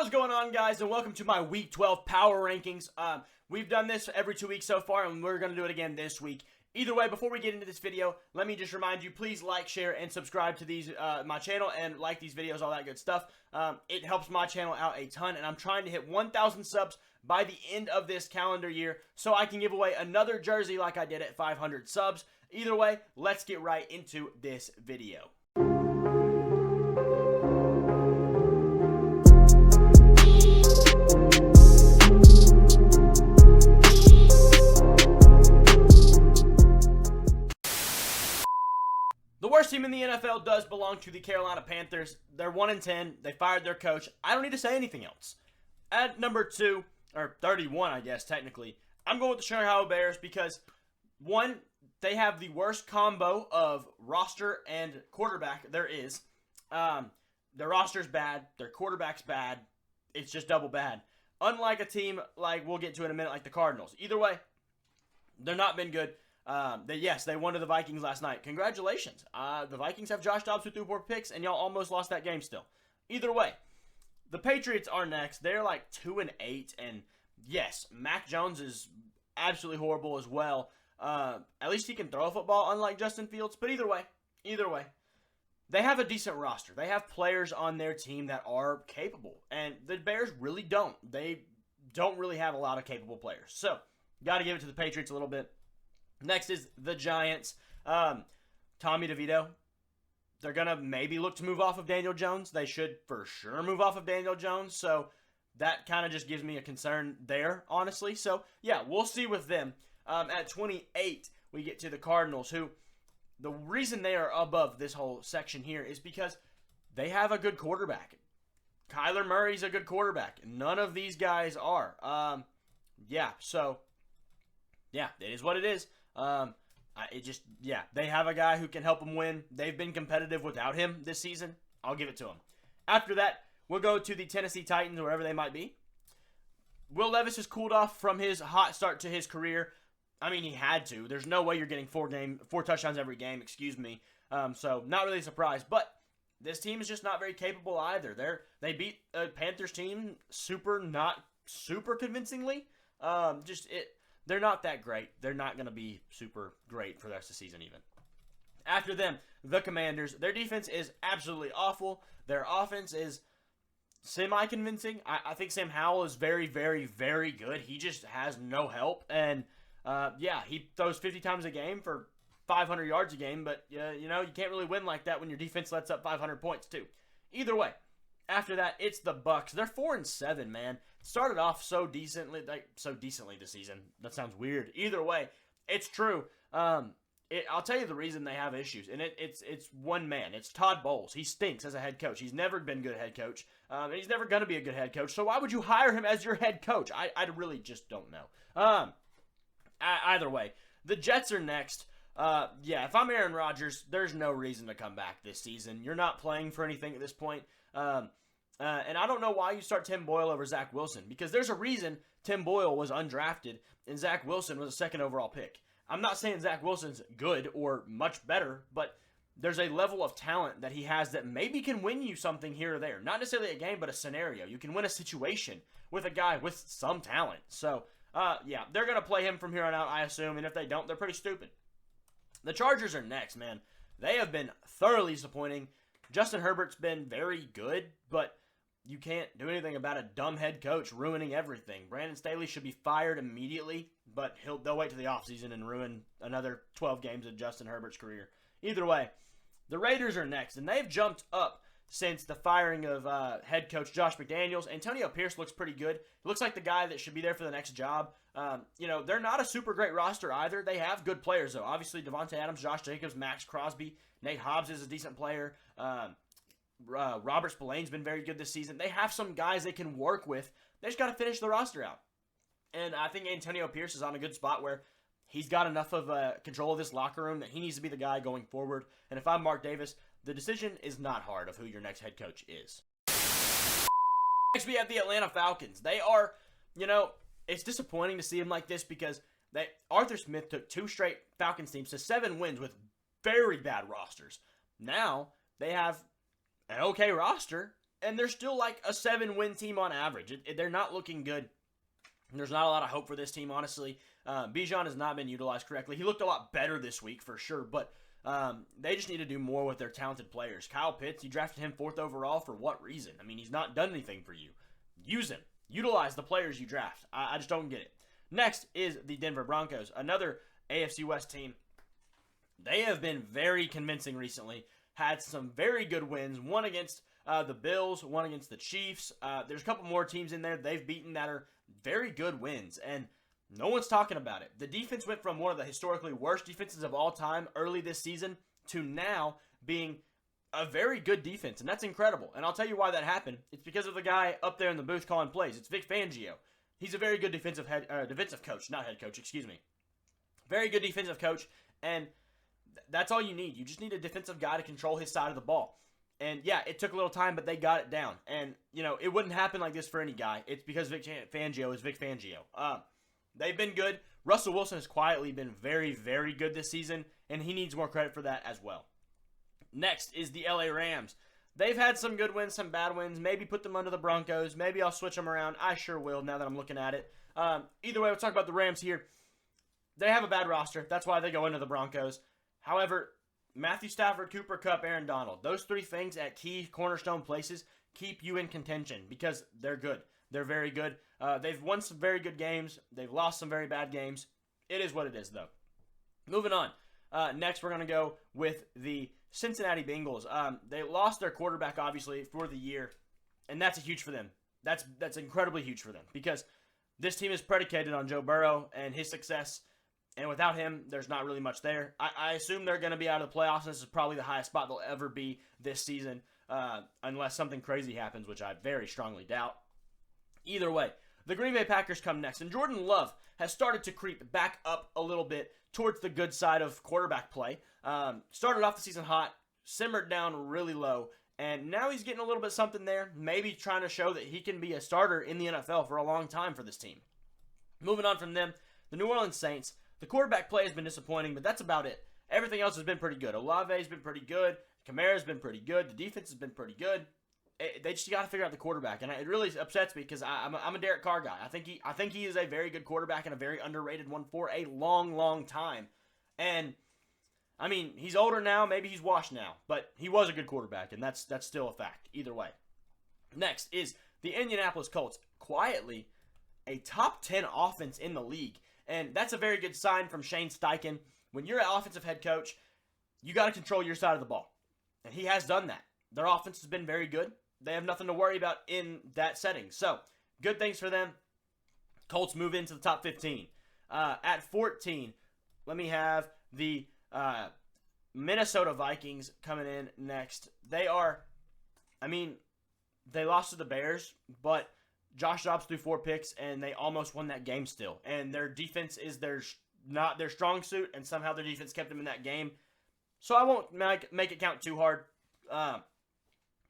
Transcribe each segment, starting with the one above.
What is going on, guys, and welcome to my Week 12 Power Rankings. We've done this every 2 weeks so far, and we're going to do it again this week. Either way, before we get into this video, let me just remind you, please like, share, and subscribe to these my channel, and like these videos, all that good stuff. It helps my channel out a ton, and I'm trying to hit 1,000 subs by the end of this calendar year, so I can give away another jersey like I did at 500 subs. Either way, let's get right into this video. The worst team in the NFL does belong to the Carolina Panthers. They're 1-10. They fired their coach. I don't need to say anything else. At number 2, or 31, I guess, technically, I'm going with the Chicago Bears because, one, they have the worst combo of roster and quarterback there is. Their roster's bad. Their quarterback's bad. It's just double bad. Unlike a team like we'll get to in a minute, like the Cardinals. Either way, they're not been good. Yes, they won to the Vikings last night. Congratulations. The Vikings have Josh Dobbs who threw 4 picks, and y'all almost lost that game still. Either way, the Patriots are next. They're like 2-8, and yes, Mac Jones is absolutely horrible as well. At least he can throw a football, unlike Justin Fields. But either way, they have a decent roster. They have players on their team that are capable, and the Bears really don't. They don't really have a lot of capable players. So, got to give it to the Patriots a little bit. Next is the Giants. Tommy DeVito. They're going to maybe look to move off of Daniel Jones. They should for sure move off of Daniel Jones. So that kind of just gives me a concern there, honestly. So, yeah, we'll see with them. At 28, we get to the Cardinals, who the reason they are above this whole section here is because they have a good quarterback. Kyler Murray's a good quarterback. None of these guys are. Yeah, it is what it is. They have a guy who can help them win. They've been competitive without him this season. I'll give it to them. After that, we'll go to the Tennessee Titans, wherever they might be. Will Levis has cooled off from his hot start to his career. I mean, he had to. There's no way you're getting 4 touchdowns every game, excuse me. So, not really surprised. But this team is just not very capable either. They beat a Panthers team not super convincingly. They're not that great. They're not going to be super great for the rest of the season even. After them, the Commanders. Their defense is absolutely awful. Their offense is semi-convincing. I think Sam Howell is very, very, very good. He just has no help. And, he throws 50 times a game for 500 yards a game. But, you can't really win like that when your defense lets up 500 points too. Either way, after that, it's the Bucs. They're 4-7, man. Started off so decently this season. That sounds weird. Either way, it's true. I'll tell you the reason they have issues, and it's one man. It's Todd Bowles. He stinks as a head coach. He's never been a good head coach, and he's never going to be a good head coach. So why would you hire him as your head coach? I really just don't know. Either way, the Jets are next. If I'm Aaron Rodgers, there's no reason to come back this season. You're not playing for anything at this point. And I don't know why you start Tim Boyle over Zach Wilson, because there's a reason Tim Boyle was undrafted and Zach Wilson was a 2nd overall pick. I'm not saying Zach Wilson's good or much better, but there's a level of talent that he has that maybe can win you something here or there. Not necessarily a game, but a scenario. You can win a situation with a guy with some talent. So, they're going to play him from here on out, I assume, and if they don't, they're pretty stupid. The Chargers are next, man. They have been thoroughly disappointing. Justin Herbert's been very good, but you can't do anything about a dumb head coach ruining everything. Brandon Staley should be fired immediately, but they'll wait to the offseason and ruin another 12 games of Justin Herbert's career. Either way, the Raiders are next, and they've jumped up since the firing of head coach Josh McDaniels. Antonio Pierce looks pretty good. He looks like the guy that should be there for the next job. They're not a super great roster either. They have good players, though. Obviously, Devontae Adams, Josh Jacobs, Max Crosby, Nate Hobbs is a decent player. Robert Spillane's been very good this season. They have some guys they can work with. They just got to finish the roster out. And I think Antonio Pierce is on a good spot where he's got enough of control of this locker room that he needs to be the guy going forward. And if I'm Mark Davis, the decision is not hard of who your next head coach is. Next, we have the Atlanta Falcons. They are, it's disappointing to see them like this because Arthur Smith took 2 straight Falcons teams to 7 wins with very bad rosters. Now, they have an okay roster, and they're still like a 7-win team on average. They're not looking good. There's not a lot of hope for this team, honestly. Bijan has not been utilized correctly. He looked a lot better this week for sure, but they just need to do more with their talented players. Kyle Pitts, you drafted him 4th overall for what reason? I mean, he's not done anything for you. Use him. Utilize the players you draft. I just don't get it. Next is the Denver Broncos, another AFC West team. They have been very convincing recently. Had some very good wins. One against the Bills, one against the Chiefs. There's a couple more teams in there they've beaten that are very good wins, and no one's talking about it. The defense went from one of the historically worst defenses of all time early this season to now being a very good defense, and that's incredible. And I'll tell you why that happened. It's because of the guy up there in the booth calling plays. It's Vic Fangio. He's a very good defensive coach, not head coach, excuse me. Very good defensive coach, and that's all you need. You just need a defensive guy to control his side of the ball. And yeah, it took a little time, but they got it down. And, you know, it wouldn't happen like this for any guy. It's because Vic Fangio is Vic Fangio. They've been good. Russell Wilson has quietly been very, very good this season, and he needs more credit for that as well. Next is the LA Rams. They've had some good wins, some bad wins. Maybe put them under the Broncos. Maybe I'll switch them around. I sure will now that I'm looking at it. Either way, we'll talk about the Rams here. They have a bad roster. That's why they go into the Broncos. However, Matthew Stafford, Cooper Kupp, Aaron Donald, those 3 things at key cornerstone places keep you in contention because they're good. They're very good. They've won some very good games. They've lost some very bad games. It is what it is, though. Moving on. Next, we're going to go with the Cincinnati Bengals. They lost their quarterback, obviously, for the year, and that's huge for them. That's incredibly huge for them because this team is predicated on Joe Burrow and his success. And without him, there's not really much there. I assume they're going to be out of the playoffs. This is probably the highest spot they'll ever be this season, unless something crazy happens, which I very strongly doubt. Either way, the Green Bay Packers come next. And Jordan Love has started to creep back up a little bit towards the good side of quarterback play. Started off the season hot, simmered down really low, and now he's getting a little bit something there, maybe trying to show that he can be a starter in the NFL for a long time for this team. Moving on from them, the New Orleans Saints. The quarterback play has been disappointing, but that's about it. Everything else has been pretty good. Olave's been pretty good. Kamara's been pretty good. The defense has been pretty good. They just got to figure out the quarterback, and it really upsets me because I'm a Derek Carr guy. I think he is a very good quarterback and a very underrated one for a long, long time. And I mean, he's older now. Maybe he's washed now, but he was a good quarterback, and that's still a fact. Either way. Next is the Indianapolis Colts. Quietly, a top 10 offense in the league. And that's a very good sign from Shane Steichen. When you're an offensive head coach, you got to control your side of the ball. And he has done that. Their offense has been very good. They have nothing to worry about in that setting. So, good things for them. Colts move into the top 15. At 14, let me have the Minnesota Vikings coming in next. They lost to the Bears, but Josh Dobbs threw 4 picks, and they almost won that game still. And their defense is not their strong suit, and somehow their defense kept them in that game. So I won't make it count too hard.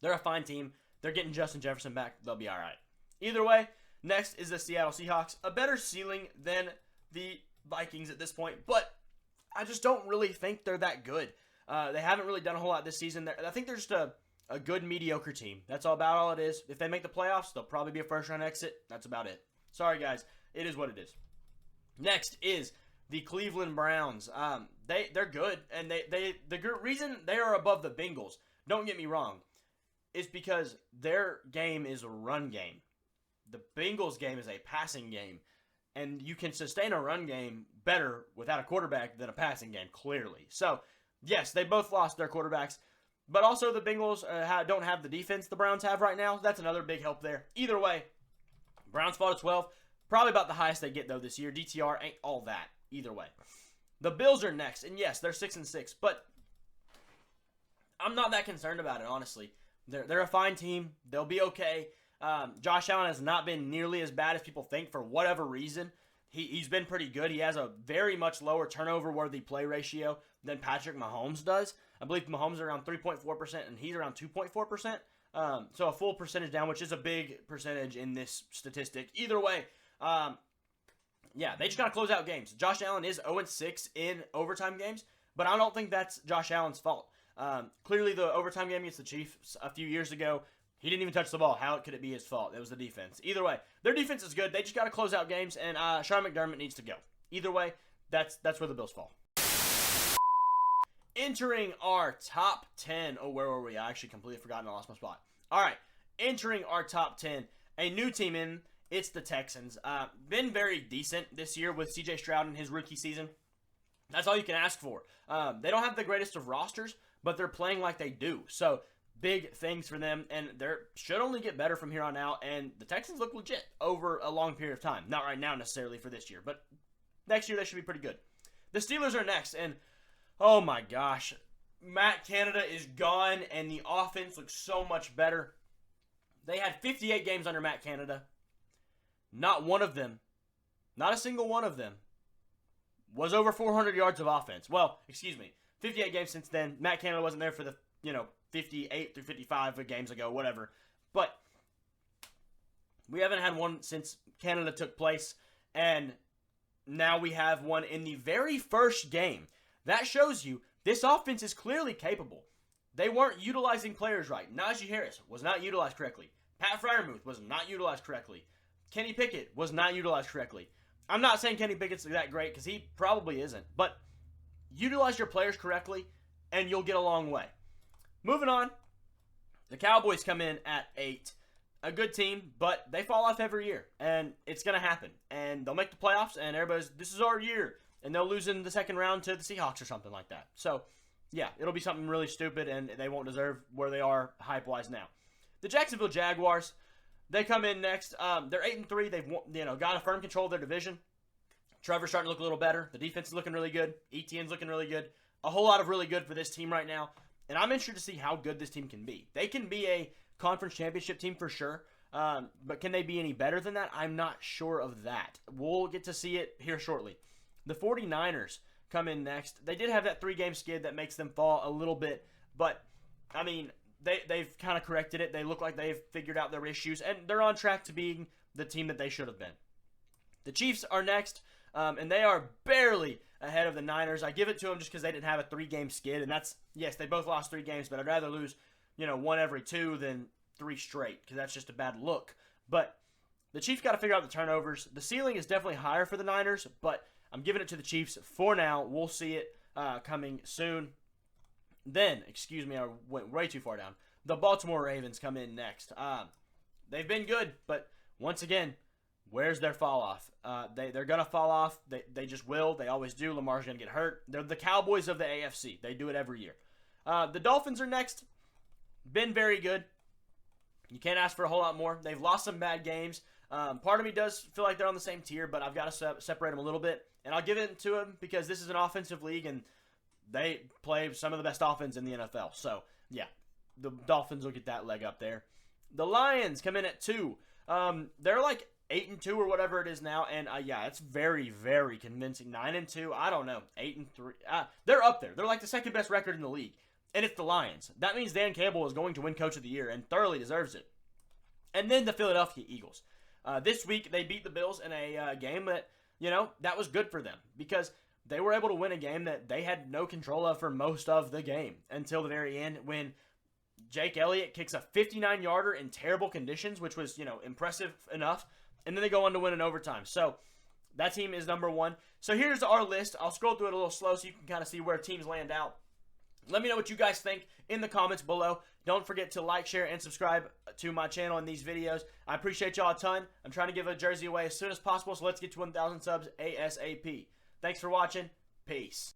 They're a fine team. They're getting Justin Jefferson back. They'll be all right. Either way, next is the Seattle Seahawks. A better ceiling than the Vikings at this point, but I just don't really think they're that good. They haven't really done a whole lot this season. I think they're just a good mediocre team. That's all it is. If they make the playoffs, they'll probably be a first-round exit. That's about it. Sorry, guys. It is what it is. Next is the Cleveland Browns. They're good, and the reason they are above the Bengals, don't get me wrong, is because their game is a run game. The Bengals game is a passing game, and you can sustain a run game better without a quarterback than a passing game, clearly. So, yes, they both lost their quarterbacks, but also the Bengals don't have the defense the Browns have right now. That's another big help there. Either way, Browns fall to 12. Probably about the highest they get, though, this year. DTR ain't all that. Either way. The Bills are next, and yes, they're 6-6, but I'm not that concerned about it, honestly. They're a fine team. They'll be okay. Josh Allen has not been nearly as bad as people think for whatever reason. He's been pretty good. He has a very much lower turnover-worthy play ratio than Patrick Mahomes does. I believe Mahomes is around 3.4%, and he's around 2.4%. So a full percentage down, which is a big percentage in this statistic. Either way, they just got to close out games. Josh Allen is 0-6 in overtime games, but I don't think that's Josh Allen's fault. Clearly, the overtime game against the Chiefs a few years ago, He didn't even touch the ball. How could it be his fault? It was the defense. Either way, their defense is good. They just got to close out games, and Sean McDermott needs to go. Either way, that's where the Bills fall. Entering our top 10. Oh, where were we? I actually completely forgotten. I lost my spot. All right. Entering our top 10. A new team in. It's the Texans. Been very decent this year with C.J. Stroud in his rookie season. That's all you can ask for. They don't have the greatest of rosters, but they're playing like they do. So, big things for them, and they should only get better from here on out, and the Texans look legit over a long period of time. Not right now necessarily for this year, but next year they should be pretty good. The Steelers are next, and oh my gosh, Matt Canada is gone, and the offense looks so much better. They had 58 games under Matt Canada. Not one of them, not a single one of them, was over 400 yards of offense. Well, excuse me, 58 games since then. Matt Canada wasn't there for the, 58 through 55 games ago, whatever. But we haven't had one since Canada took place, and now we have one in the very first game. That shows you this offense is clearly capable. They weren't utilizing players right. Najee Harris was not utilized correctly. Pat Freiermuth was not utilized correctly. Kenny Pickett was not utilized correctly. I'm not saying Kenny Pickett's that great because he probably isn't, but utilize your players correctly and you'll get a long way. Moving on, the Cowboys come in at 8. A good team, but they fall off every year, and it's going to happen. And they'll make the playoffs, and everybody's, this is our year. And they'll lose in the second round to the Seahawks or something like that. So, yeah, it'll be something really stupid, and they won't deserve where they are hype-wise now. The Jacksonville Jaguars, they come in next. They're 8-3. They've got a firm control of their division. Trevor's starting to look a little better. The defense is looking really good. ETN's looking really good. A whole lot of really good for this team right now. And I'm interested to see how good this team can be. They can be a conference championship team for sure. But can they be any better than that? I'm not sure of that. We'll get to see it here shortly. The 49ers come in next. They did have that 3-game skid that makes them fall a little bit. But, I mean, they've kind of corrected it. They look like they've figured out their issues. And they're on track to being the team that they should have been. The Chiefs are next. And they are barely ahead of the Niners. I give it to them just because they didn't have a 3-game skid. And that's, yes, they both lost 3 games, but I'd rather lose, 1 every 2 than 3 straight because that's just a bad look. But the Chiefs got to figure out the turnovers. The ceiling is definitely higher for the Niners, but I'm giving it to the Chiefs for now. We'll see it coming soon. Then, excuse me, I went way too far down. The Baltimore Ravens come in next. They've been good, but once again, where's their fall off? They're going to fall off. They just will. They always do. Lamar's going to get hurt. They're the Cowboys of the AFC. They do it every year. The Dolphins are next. Been very good. You can't ask for a whole lot more. They've lost some bad games. Part of me does feel like they're on the same tier, but I've got to separate them a little bit. And I'll give it to them because this is an offensive league, and they play some of the best offense in the NFL. So, yeah, the Dolphins will get that leg up there. The Lions come in at 2. They're like 8-2 or whatever it is now, and yeah, it's very, very convincing. 9-2, I don't know, 8-3. They're up there. They're like the second best record in the league, and it's the Lions. That means Dan Campbell is going to win Coach of the Year and thoroughly deserves it. And then the Philadelphia Eagles. This week they beat the Bills in a game that that was good for them because they were able to win a game that they had no control of for most of the game until the very end when Jake Elliott kicks a 59-yarder in terrible conditions, which was impressive enough. And then they go on to win in overtime. So that team is number 1. So here's our list. I'll scroll through it a little slow so you can kind of see where teams land out. Let me know what you guys think in the comments below. Don't forget to like, share, and subscribe to my channel and these videos. I appreciate y'all a ton. I'm trying to give a jersey away as soon as possible, so let's get to 1,000 subs ASAP. Thanks for watching. Peace.